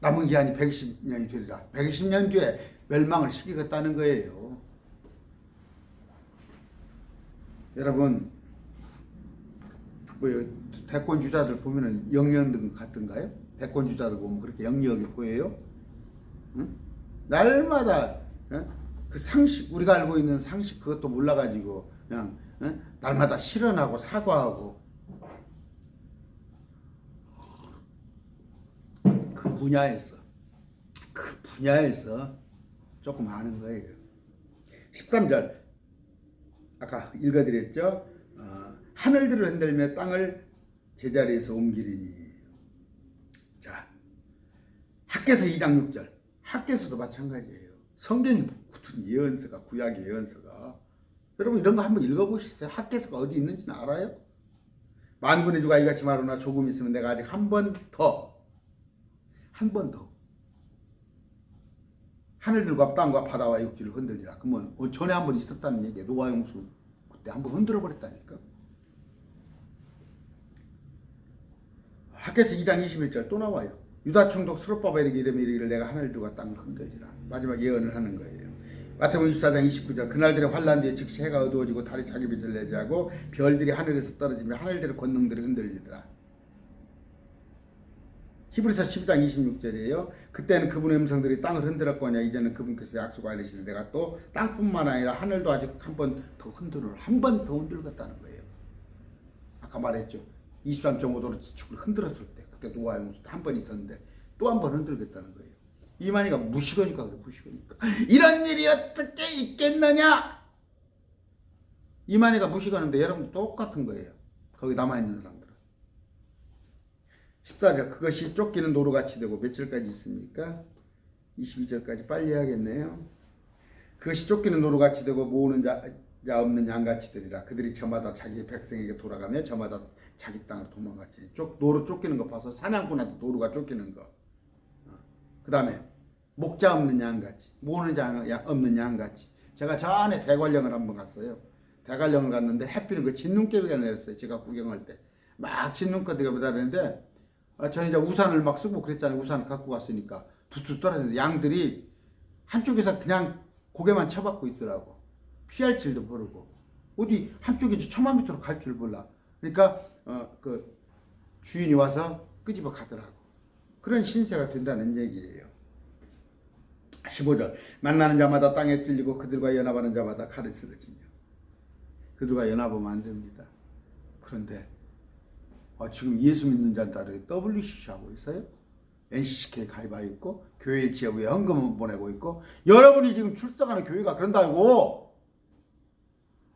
남은 기한이 120년이 되리라. 120년 뒤에 멸망을 시키겠다는 거예요. 여러분 뭐 대권 주자들 보면은 영리한 같은가요? 대권 주자들 보면 그렇게 영리하게 보여요? 응? 날마다 그 상식, 우리가 알고 있는 상식 그것도 몰라가지고 그냥 날마다 실언하고 사과하고 그 분야에서 조금 아는 거예요. 13절 아까 읽어드렸죠? 하늘들을 흔들며 땅을 제자리에서 옮기리니. 자, 학개서 2장 6절. 학개서도 마찬가지예요. 성경이 붙은 예언서가, 구약의 예언서가. 여러분 이런 거 한번 읽어보셨어요? 학개서가 어디 있는지는 알아요? 만군의 주가 이같이 말하나 조금 있으면 내가 아직 한 번 더 하늘들과 땅과 바다와 육지를 흔들리라. 그러면 전에 한 번 있었다는 얘기예요. 노아 홍수 그때 한 번 흔들어 버렸다니까. 학개서 2장 21절 또 나와요. 유다 총독 스룹바벨 이렇게 이르기를 내가 하늘을 두고 땅을 흔들리라. 마지막 예언을 하는 거예요. 마태복음 24장 29절 그날들의 환난 뒤에 즉시 해가 어두워지고 달이 자기 빛을 내지 하고 별들이 하늘에서 떨어지며 하늘들의 권능들이 흔들리더라. 히브리서 12장 26절이에요. 그때는 그분의 음성들이 땅을 흔들었거냐 이제는 그분께서 약속을 알리시되 내가 또 땅뿐만 아니라 하늘도 아직 한 번 더 흔들어 한 번 더 흔들겠다는 거예요. 아까 말했죠. 23.5도로 지축을 흔들었을 때 그때 노아의 홍수 한 번 있었는데 또 한 번 흔들겠다는 거예요. 이만희가 무식하니까 그래. 무식하니까 이런 일이 어떻게 있겠느냐. 이만희가 무식하는데 여러분도 똑같은 거예요. 거기 남아있는 사람들은. 14절 그것이 쫓기는 노루같이 되고 며칠까지 있습니까? 22절까지 빨리 해야겠네요. 그것이 쫓기는 노루같이 되고 모으는 자 없는 양같이 되리라. 그들이 저마다 자기 백성에게 돌아가며 저마다 자기 땅으로 도망갔지. 노루 쫓기는 거 봐서 사냥꾼한테 노루가 쫓기는 거. 그 다음에 목자 없는 양같이 모으는 자 없는 양같이. 제가 저 안에 대관령을 한번 갔어요. 대관령을 갔는데 햇빛은 그 진눈깨비가 내렸어요. 제가 구경할 때 막 진눈깨비가 내리는데 저는 이제 우산을 막 쓰고 그랬잖아요. 우산을 갖고 갔으니까 툭툭 떨어지는데 양들이 한쪽에서 그냥 고개만 쳐박고 있더라고. 피할 줄도 모르고 어디 한쪽에 1000만 미터로 갈 줄 몰라. 그러니까 그 주인이 와서 끄집어 가더라고. 그런 신세가 된다는 얘기예요. 15절 만나는 자마다 땅에 찔리고 그들과 연합하는 자마다 칼에 쓰러지며. 그들과 연합하면 안 됩니다. 그런데 지금 예수 믿는 자들이 WCC 하고 있어요. NCCK 가입하고 있고 교회 일치회에 헌금을 보내고 있고 여러분이 지금 출석하는 교회가 그런다고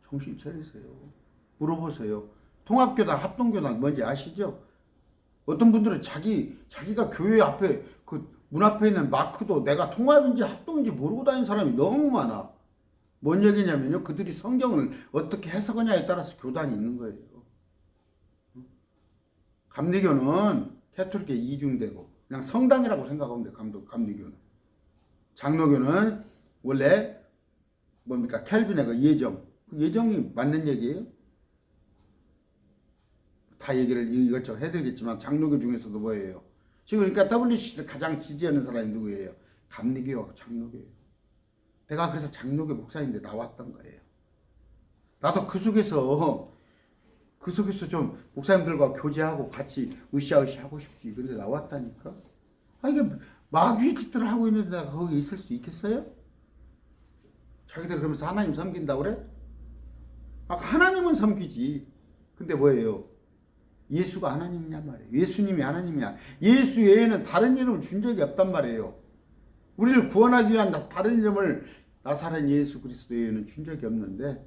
정신 차리세요. 물어보세요. 통합교단 합동교단 뭔지 아시죠? 어떤 분들은 자기가 교회 앞에 그 문 앞에 있는 마크도 내가 통합인지 합동인지 모르고 다니는 사람이 너무 많아. 뭔 얘기냐면요. 그들이 성경을 어떻게 해석하냐에 따라서 교단이 있는 거예요. 감리교는 캐톨릭에 이중되고 그냥 성당이라고 생각하면 돼요. 감리교는. 장로교는 원래 뭡니까? 켈빈의 그 예정. 그 예정이 맞는 얘기예요? 다 얘기를 이것저것 해드리겠지만 장로교 중에서도 뭐예요? 지금 그러니까 WCC를 가장 지지하는 사람이 누구예요? 감리교하고 장로교예요. 내가 그래서 장로교 목사인데 나왔던 거예요. 나도 그 속에서 좀 목사님들과 교제하고 같이 으쌰으쌰 하고 싶지. 근데 나왔다니까. 이게 마귀의 짓들을 하고 있는데 내가 거기 있을 수 있겠어요? 자기들 그러면서 하나님 섬긴다고 그래? 하나님은 섬기지. 근데 뭐예요? 예수가 하나님이냐 말이에요. 예수님이 하나님이냐. 예수 외에는 다른 이름을 준 적이 없단 말이에요. 우리를 구원하기 위한 다른 이름을 나사렛 예수 그리스도 외에는 준 적이 없는데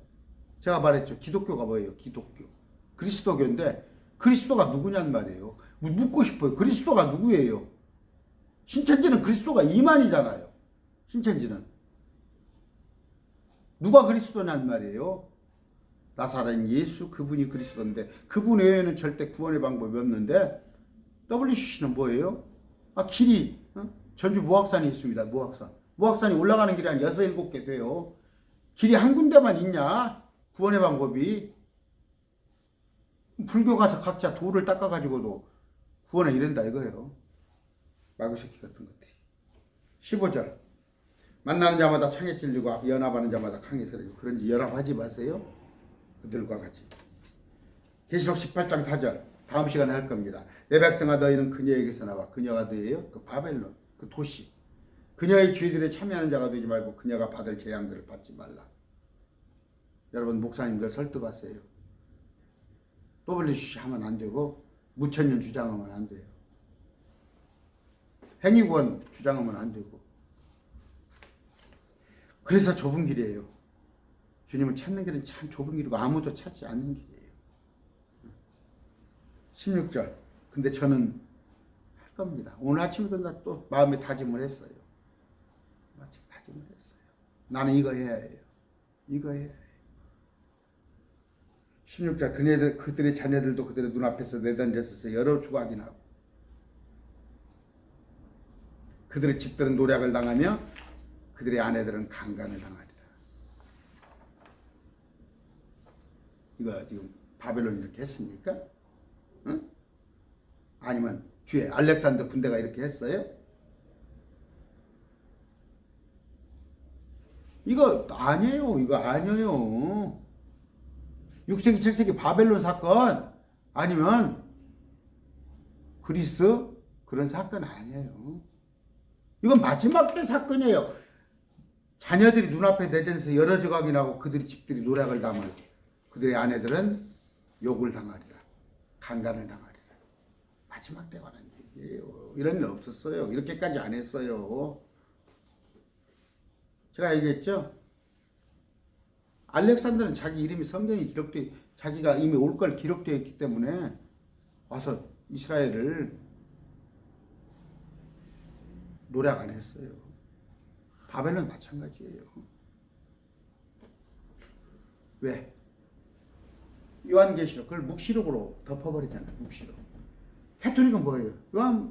제가 말했죠. 기독교가 뭐예요? 기독교. 그리스도교인데 그리스도가 누구냔 말이에요. 묻고 싶어요. 그리스도가 누구예요? 신천지는 그리스도가 이만이잖아요. 신천지는. 누가 그리스도냔 말이에요. 나사렛 예수 그분이 그리스도인데 그분 외에는 절대 구원의 방법이 없는데 WCC는 뭐예요? 길이 전주 무악산이 있습니다. 무악산이 올라가는 길이 한 6, 7개 돼요. 길이 한 군데만 있냐? 구원의 방법이. 불교 가서 각자 돌을 닦아가지고도 구원에 이른다 이거예요. 마구새끼 같은 것들이. 15절 만나는 자마다 창에 찔리고 연합하는 자마다 강에 쓰러지고 그런지 연합하지 마세요. 그들과 같이. 계시록 18장 4절 다음 시간에 할 겁니다. 내 백성아 너희는 그녀에게서 나와. 그녀가 누구예요? 그 바벨론 그 도시. 그녀의 죄들에 참여하는 자가 되지 말고 그녀가 받을 재앙들을 받지 말라. 여러분 목사님들 설득하세요. WCC 하면 안 되고 무천년 주장하면 안 돼요. 행위권 주장하면 안 되고. 그래서 좁은 길이에요. 주님을 찾는 길은 참 좁은 길이고 아무도 찾지 않는 길이에요. 16절 근데 저는 할 겁니다. 오늘 아침에도 나 또 마음에 다짐을 했어요. 마침 다짐을 했어요. 나는 이거 해야 해요. 이거 해야 해요. 16절 그들의 자녀들도 그들의 눈앞에서 내던졌어서 여러 조각이 나고 그들의 집들은 노략을 당하며 그들의 아내들은 강간을 당하리라. 이거 지금 바벨론이 이렇게 했습니까? 응? 아니면 뒤에 알렉산더 군대가 이렇게 했어요? 이거 아니에요. 이거 아니에요. 6세기, 7세기 바벨론 사건 아니면 그리스 그런 사건 아니에요. 이건 마지막 때 사건이에요. 자녀들이 눈앞에 내전에서 여러 조각이 나고 그들이 집들이 노략을 당하고 그들의 아내들은 욕을 당하리라. 강간을 당하리라. 마지막 때 관한 얘기예요. 이런 일 없었어요. 이렇게까지 안 했어요. 제가 얘기했죠. 알렉산더는 자기 이름이 성경에 기록돼 자기가 이미 올 걸 기록되어 있기 때문에 와서 이스라엘을 노략 안 했어요. 바벨론 마찬가지예요. 왜? 요한계시록 그걸 묵시록으로 덮어버리잖아요. 묵시록. 캐톨릭은 뭐예요?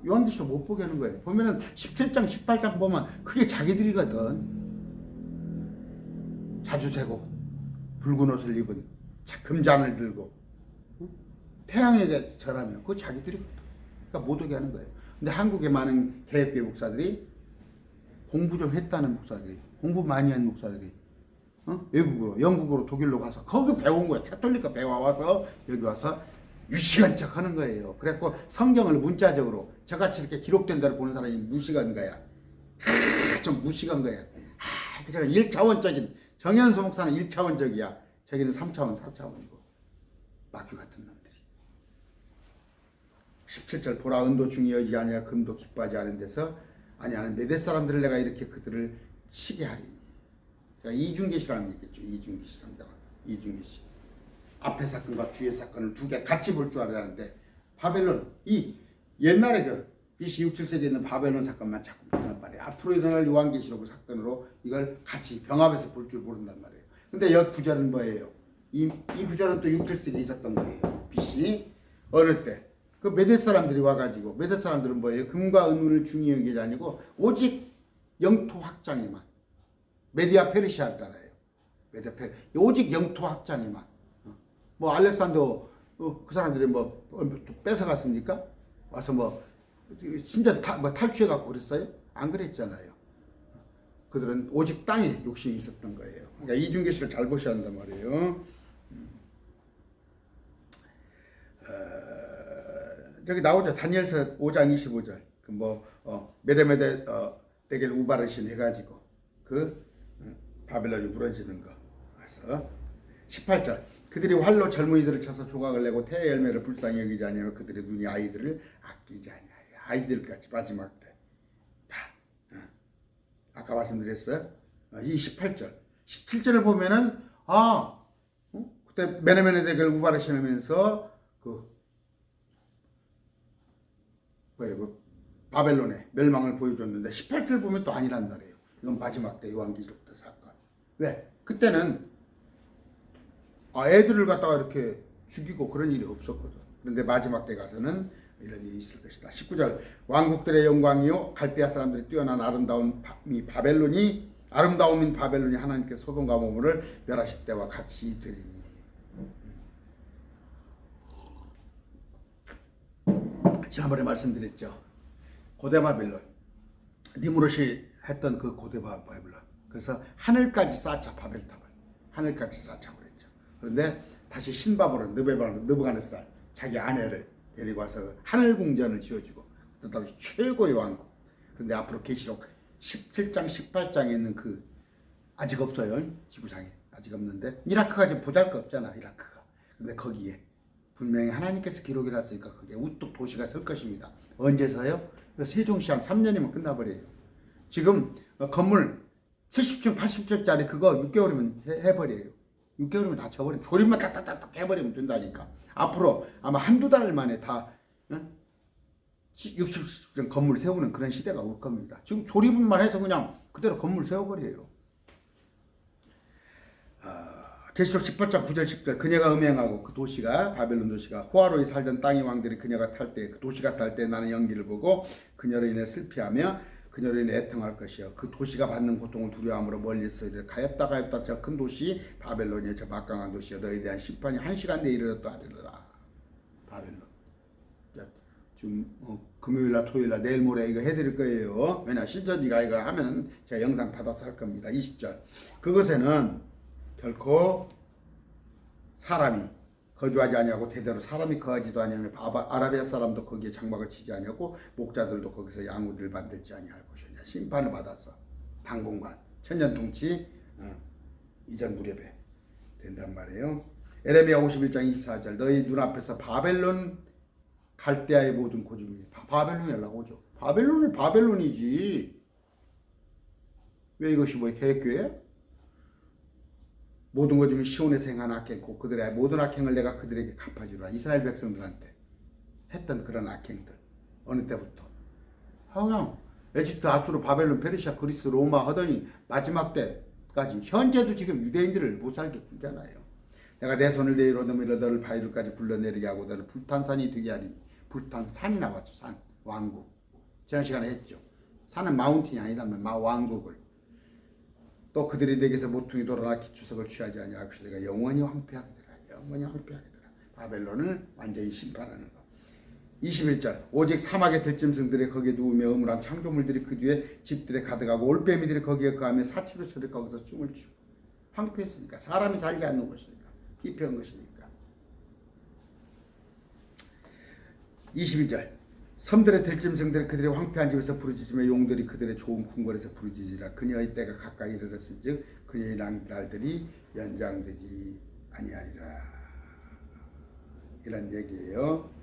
요한계시록 못 보게 하는 거예요. 보면은 17장 18장 보면 그게 자기들이거든. 자주 재고 붉은 옷을 입은 금잔을 들고 태양에게 절하며 그거 자기들이 그러니까 못 오게 하는 거예요. 근데 한국의 많은 개혁교회 목사들이 공부 좀 했다는 목사들이 공부 많이 한 목사들이 외국으로 영국으로 독일로 가서 거기 배운 거예요. 캐톨릭가 배워와서 여기 와서 유식한 척 하는 거예요. 그래갖고 성경을 문자적으로 저같이 이렇게 기록된 대로 보는 사람이 무식한 거야. 좀 무식한 거야. 그저 1차원적인 정현수 목사는 1차원적이야. 저기는 3차원, 4차원이고 마귀 같은 놈들이. 17절 보라 은도 중히 여지지 아니야 금도 기뻐하지 않은 데서 아니야 메대 사람들을 내가 이렇게 그들을 치게 하리니. 제가 이중계시라는 얘기겠죠. 이중계시 상대가 이중계시. 앞에 사건과 뒤에 사건을 두 개 같이 볼 줄 알았는데 바벨론 이 옛날에 그 BC 6, 7세기에 있는 바벨론 사건만 자꾸 본단 말이에요. 앞으로 일어날 요한계시록 사건으로 이걸 같이 병합해서 볼 줄 모른단 말이에요. 근데 여 구절은 뭐예요? 이 구절은 또 6, 7세기에 있었던 거예요. BC 어느 때 그 메대 사람들이 와가지고 메대 사람들은 뭐예요? 금과 은을 중히 여기지 아니고 오직 영토 확장에만 메디아 페르시아잖아요. 메디아 페르 오직 영토 확장에만 뭐 알렉산더 그 사람들이 뭐 뺏어갔습니까? 와서 뭐 신전 탈취해 갖고 그랬어요? 안 그랬잖아요. 그들은 오직 땅에 욕심이 있었던 거예요. 그러니까 이중계시를 잘 보셔야 한단 말이에요. 저기 나오죠. 다니엘서 5장 25절. 그 메데메데 데겔 우바르신 해가지고 바벨론이 무너지는 거. 그래서 18절. 그들이 활로 젊은이들을 쳐서 조각을 내고 태의 열매를 불쌍히 여기지 아니하며 그들의 눈이 아이들을 아끼지 아니하여. 아이들까지 마지막 때 다. 아까 말씀드렸어요. 이 18절. 17절을 보면은 그때 메네메네 데겔 우바르신 하면서 바벨론의 멸망을 보여줬는데 18절 보면 또 아니란 말이에요. 이건 마지막 때 요한계시록 때 사건. 왜? 그때는 애들을 갖다가 이렇게 죽이고 그런 일이 없었거든. 그런데 마지막 때 가서는 이런 일이 있을 것이다. 19절 왕국들의 영광이요 갈대아 사람들이 뛰어난 아름다움인 바벨론이 하나님께 소돔과 고모를 멸하실 때와 같이 되리니. 지난번에 말씀드렸죠. 고대 바벨론 니무롯이 했던 그 고대 바벨론. 그래서 하늘까지 쌓자 바벨탑을 하늘까지 쌓자고 그랬죠. 그런데 다시 신바벨론 느부갓네살 자기 아내를 데리고 와서 하늘 궁전을 지어주고 그 당시 최고의 왕국. 그런데 앞으로 계시록 17장 18장에 있는 그 아직 없어요. 지구상에 아직 없는데 이라크가 지금 보잘것없잖아. 이라크가. 근데 거기에 분명히 하나님께서 기록이 났으니까 그게 우뚝 도시가 설 것입니다. 언제서요? 세종시 한 3년이면 끝나버려요. 지금 건물 70층 80층짜리 그거 6개월이면 해버려요. 6개월이면 다 쳐버리면 조립만 딱딱딱 해버리면 된다니까. 앞으로 아마 한두 달 만에 다 60층 건물 세우는 그런 시대가 올 겁니다. 지금 조립만 해서 그냥 그대로 건물 세워버려요. 계시록 18장 9절 10절 그녀가 음행하고 그 도시가 바벨론 도시가 호화로이 살던 땅의 왕들이 그녀가 탈 때 그 도시가 탈 때 나는 연기를 보고 그녀로 인해 슬피하며 그녀로 인해 애통할 것이요 그 도시가 받는 고통을 두려워함으로 멀리서 이르되 가엾다 저 큰 도시 바벨론이여 저 막강한 도시여 너에 대한 심판이 한 시간 내에 이르렀다 하리라. 바벨론 지금 금요일날 토요일날 내일 모레 이거 해드릴 거예요. 왜냐 신천지가 이거 하면은 제가 영상 받아서 할 겁니다. 20절 그것에는 결코 사람이 거주하지 아니하고 대대로 사람이 거하지도 아니하며 아라비아 사람도 거기에 장막을 치지 아니하고 목자들도 거기서 양우리를 만들지 아니할 것이냐. 심판을 받아서 당분간 천년통치 이전 무렵에 된단 말이에요. 에레미야 51장 24절 너희 눈앞에서 바벨론 갈대아의 모든 고집이 바벨론이라고 하죠. 바벨론은 바벨론이지. 왜 이것이 뭐 계획교회야? 모든 고집이 시온에서 행한 악행고 그들의 모든 악행을 내가 그들에게 갚아주라. 이스라엘 백성들한테 했던 그런 악행들 어느 때부터 그냥 에집트, 아수르, 바벨론, 페르시아, 그리스, 로마 하더니 마지막 때까지 현재도 지금 유대인들을 못 살게 굴잖아요. 내가 내 손을 내 위로 넘으려 너를 바위로까지 불러내리게 하고 너를 불탄 산이 되게 하리니 불탄 산이 나왔죠. 산 왕국 지난 시간에 했죠. 산은 마운틴이 아니다면 왕국을 또 그들이 내게서 모퉁이 돌아나 기초석을 취하지 아니하고 내가 영원히 황폐하게 되라. 영원히 황폐하게 되라. 바벨론을 완전히 심판하는 것. 21절 오직 사막의 들짐승들이 거기에 누우며 음울한 창조물들이 그 뒤에 집들에 가득하고 올빼미들이 거기에 거하며 사치루스들이 거기서 춤을 추고 황폐했으니까 사람이 살지 않는 것이니까 피폐한 것이니까. 22절 섬들의 들짐승들이 그들의 황폐한 집에서 부르짖으며 용들이 그들의 좋은 궁궐에서 부르짖으라. 그녀의 때가 가까이 이르렀은즉 그녀의 날들이 연장되지 아니하리라. 이런 얘기예요.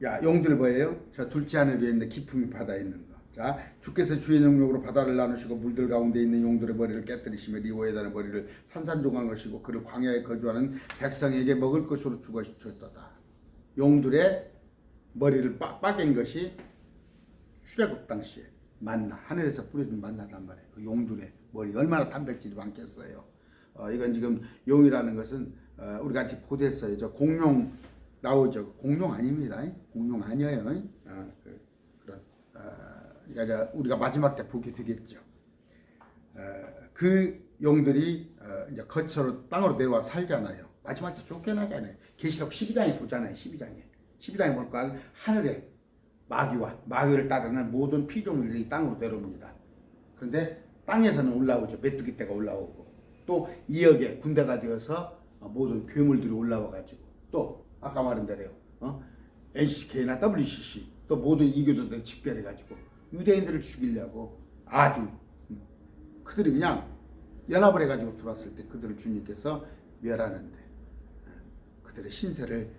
야 용들 뭐예요? 저 둘째 하늘 위에 있는 기품이 바다에 있는 거. 자 주께서 주의 능력으로 바다를 나누시고 물들 가운데 있는 용들의 머리를 깨뜨리시며 리오에다는 머리를 산산조각 하시고 그를 광야에 거주하는 백성에게 먹을 것으로 주셨도다. 용들의 머리를 빡빡인 것이 출애굽 당시에 만나 하늘에서 뿌려준 만나단 말이에요. 그 용들의 머리 얼마나 단백질이 많겠어요. 이건 지금 용이라는 것은 우리 같이 보댔어요. 저 공룡 나오죠. 공룡 아닙니다. 공룡 아니에요. 그러니까 우리가 마지막 때 보게 되겠죠. 그 용들이 이제 거처로 땅으로 내려와 살잖아요. 마지막 때 쫓겨나잖아요. 계시록 12장에 보잖아요. 12장에 보니까 하늘에 마귀를 따르는 모든 피조물들이 땅으로 내려옵니다. 그런데 땅에서는 올라오죠. 메뚜기 떼가 올라오고 또 2억의 군대가 되어서 모든 괴물들이 올라와가지고 또 아까 말한 대로요. NCK나 WCC 또 모든 이교도들 집결해가지고 유대인들을 죽이려고 아주 그들이 그냥 연합을 해가지고 들어왔을 때 그들을 주님께서 멸하는데 그들의 신세를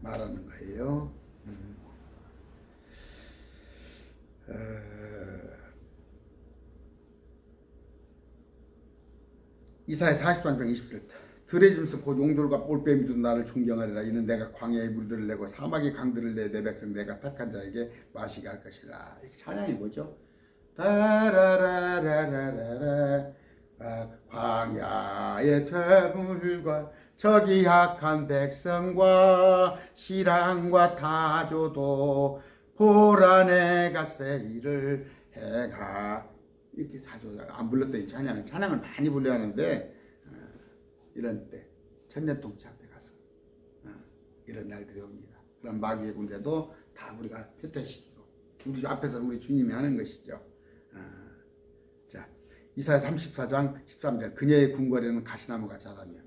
말하는 거예요. 이사야 43장 20절 들의 짐승 곧 용들과 올빼미도 나를 존경하리라. 이는 내가 광야의 물들을 내고 사막의 강들을 내 백성 내가 택한 자에게 마시게 할 것이라. 찬양이 뭐죠? 다라라라라라라 광야의 퇴물과 저기 약한 백성과 시랑과 타조도 보라 내가 새 일을 행하. 이렇게 자주 안 불렀더니 찬양을 많이 불러야 하는데 이런 때 천년통치 앞에 가서 이런 날들이 옵니다. 그런 마귀의 군대도 다 우리가 패퇴시키고 우리 앞에서 우리 주님이 하는 것이죠. 자 이사야 34장 13절 그녀의 궁궐에는 가시나무가 자라며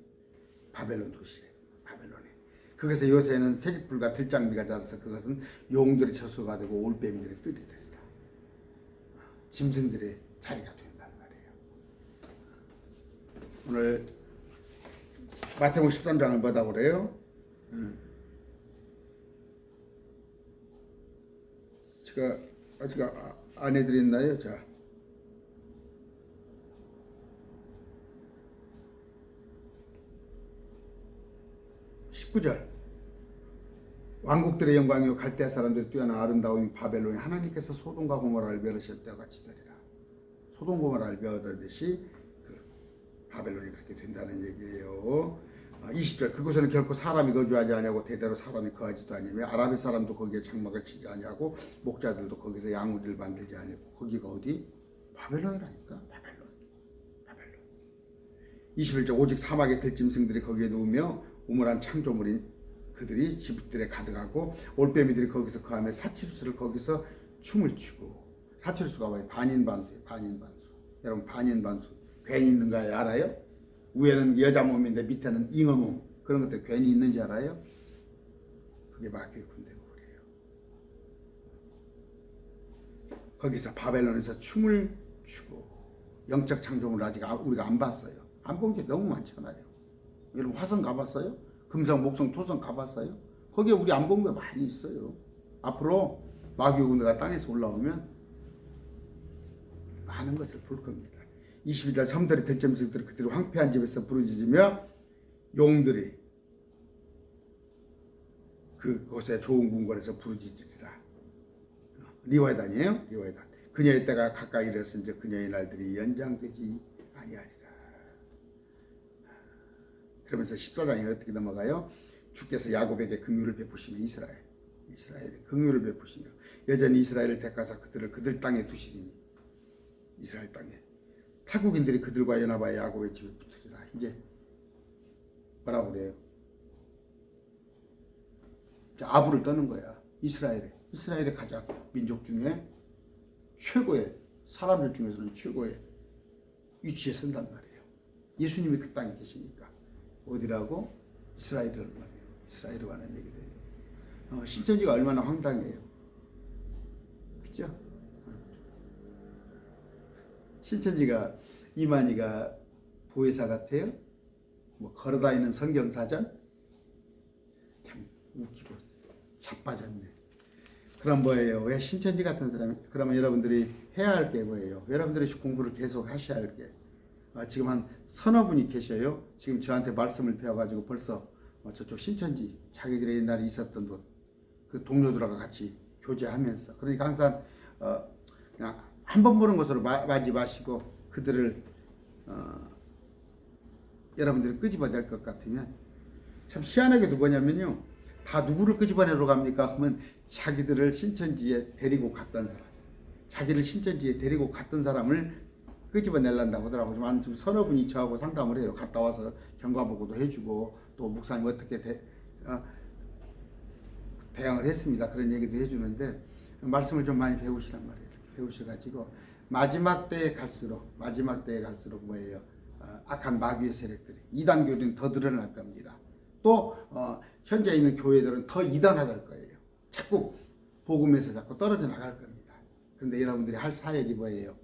바벨론 도시에 바벨론에 그것의 요새는 새깃불과 들장미가 자라서 그것은 용들의 처소가 되고 올빼미들의 뜰이 되리라. 짐승들의 자리가 된단 말이에요. 오늘 마태복음 13장을 뭐라고 그래요? 제가 아직 안 해드렸나요? 자, 19절 왕국들의 영광이요 갈대아 사람들이 뛰어난 아름다운 바벨론이 하나님께서 소돔과 고모라를 멸하실 때와 같이 되리라. 소돔 고모라를 멸하듯이 바벨론이 그렇게 된다는 얘기예요. 20절 그곳에는 결코 사람이 거주하지 아니하고 대대로 사람이 거하지도 아니며 아라비 사람도 거기에 장막을 치지 아니하고 목자들도 거기서 양우리를 만들지 아니하고 거기가 어디? 바벨론이라니까. 바벨론. 21절 오직 사막의 들짐승들이 거기에 누우며 우물한 창조물인 그들이 집들에 가득하고 올빼미들이 거기서 그 함에 사치루스를 거기서 춤을 추고. 사치루스가 왜 반인반수예요. 반인반수. 여러분 반인반수 괜히 있는 거 알아요? 위에는 여자 몸인데 밑에는 잉어 몸. 그런 것들 괜히 있는지 알아요? 그게 마귀의 군대고 그래요. 거기서 바벨론에서 춤을 추고. 영적 창조물을 아직 우리가 안 봤어요. 안 본 게 너무 많잖아요. 여러분 화성 가봤어요? 금성, 목성, 토성 가봤어요? 거기에 우리 안 본 게 많이 있어요. 앞으로 마귀의 군대가 땅에서 올라오면 많은 것을 볼 겁니다. 22절 섬들이 들짐승들이 그들이 황폐한 집에서 부르짖으며 용들이 그곳에 좋은 궁궐에서 부르짖으리라. 리와이단이에요. 리와이단. 그녀의 때가 가까이 이르렀은즉 그녀의 날들이 연장되지 아니하리라. 그러면서 14장에 어떻게 넘어가요? 주께서 야곱에게 긍휼을 베푸시며 이스라엘에 긍휼을 베푸시며 여전히 이스라엘을 택하사 그들을 그들 땅에 두시리니 이스라엘 땅에 타국인들이 그들과 연합하여 야곱의 집에 붙으리라. 이제 뭐라고 그래요? 아부를 떠는 거야. 이스라엘의 가장 민족 중에 최고의 사람들 중에서는 최고의 위치에 선단 말이에요. 예수님이 그 땅에 계시니까. 어디라고? 이스라엘을 말이에요. 이스라엘을 하는 얘기를. 신천지가 얼마나 황당해요. 그죠? 신천지가 이만희가 보혜사 같아요. 뭐 걸어다니는 성경사전 참 웃기고 자빠졌네. 그럼 뭐예요? 왜 신천지 같은 사람이? 그러면 여러분들이 해야 할 게 뭐예요? 여러분들이 공부를 계속 하셔야 할 게. 지금 한 서너 분이 계셔요. 지금 저한테 말씀을 배워가지고 벌써 저쪽 신천지 자기들의 옛날에 있었던 그 동료들하고 같이 교제하면서. 그러니까 항상 그냥 한 번 보는 것으로 마지 마시고 그들을 여러분들이 끄집어낼 것 같으면 참 희한하게도 뭐냐면요. 다 누구를 끄집어내러 갑니까? 그러면 자기들을 신천지에 데리고 갔던 사람, 자기를 신천지에 데리고 갔던 사람을 끄집어내려고 하더라고요. 지금 서너 분이 저하고 상담을 해요. 갔다 와서 경과보고도 해주고 또 목사님 어떻게 대응을 했습니다. 그런 얘기도 해주는데 말씀을 좀 많이 배우시란 말이에요. 배우셔가지고 마지막 때에 갈수록 뭐예요? 악한 마귀의 세력들이 이단 교리는 더 늘어날 겁니다. 또 현재 있는 교회들은 더 이단화될 거예요. 자꾸 복음에서 자꾸 떨어져 나갈 겁니다. 그런데 여러분들이 할 사역이 뭐예요?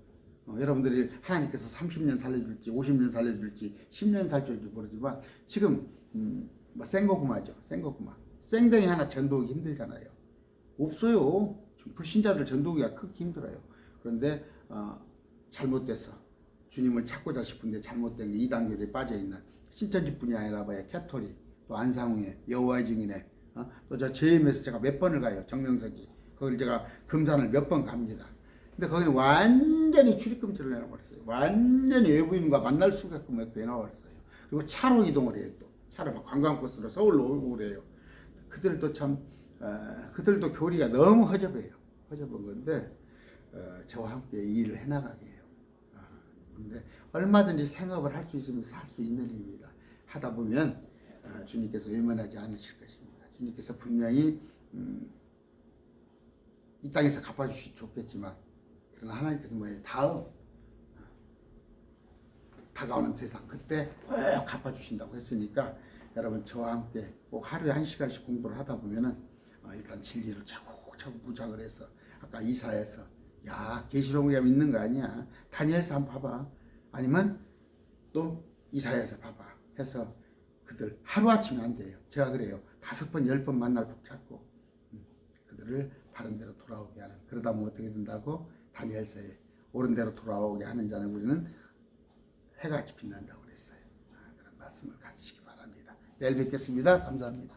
여러분들이 하나님께서 30년 살려줄지 50년 살려줄지 10년 살려줄지 모르지만 지금 생고구마죠. 생댕이 하나 전도하기 힘들잖아요. 없어요. 불신자들 전도하기가 크게 힘들어요. 그런데 잘못돼서 주님을 찾고자 싶은데 잘못된 게 이단교에 빠져있는 신천지뿐이 아니라 캐토릭, 또 안상우에, 여호와의 증인에, 또 저 JMS 제가 몇 번을 가요. 정명석이. 거기를 제가 금산을 몇 번 갑니다. 근데 거기는 완전히 출입금지를 내놔버렸어요. 완전히 외부인과 만날 수가 없게끔 내놔버렸어요. 그리고 차로 이동을 해요. 또 차로 막 관광버스로 서울로 오고 그래요. 그들도 참 그들도 교리가 너무 허접해요. 허접한 건데 저와 함께 이 일을 해나가게 해요. 그런데 얼마든지 생업을 할 수 있으면 살 수 있는 일입니다. 하다 보면 주님께서 외면하지 않으실 것입니다. 주님께서 분명히 이 땅에서 갚아주시 좋겠지만 그러나 하나님께서 뭐예요? 다가오는 세상 그때 꼭 갚아주신다고 했으니까 여러분 저와 함께 꼭 하루에 1시간씩 공부를 하다 보면은 일단 진리를 차곡차곡 부착을 해서 아까 이사야에서 야 계시록에 있는 거 아니야 다니엘서 한번 봐봐 아니면 또 이사야에서 봐봐 해서 그들 하루아침에 안 돼요. 제가 그래요. 5번 10번 만날 붙잡고 그들을 바른 대로 돌아오게 하는 그러다 보면 어떻게 된다고 다니엘서에 옳은 대로 돌아오게 하는 자는 우리는 해같이 빛난다고 그랬어요. 그런 말씀을 가지시기 바랍니다. 내일 뵙겠습니다. 감사합니다.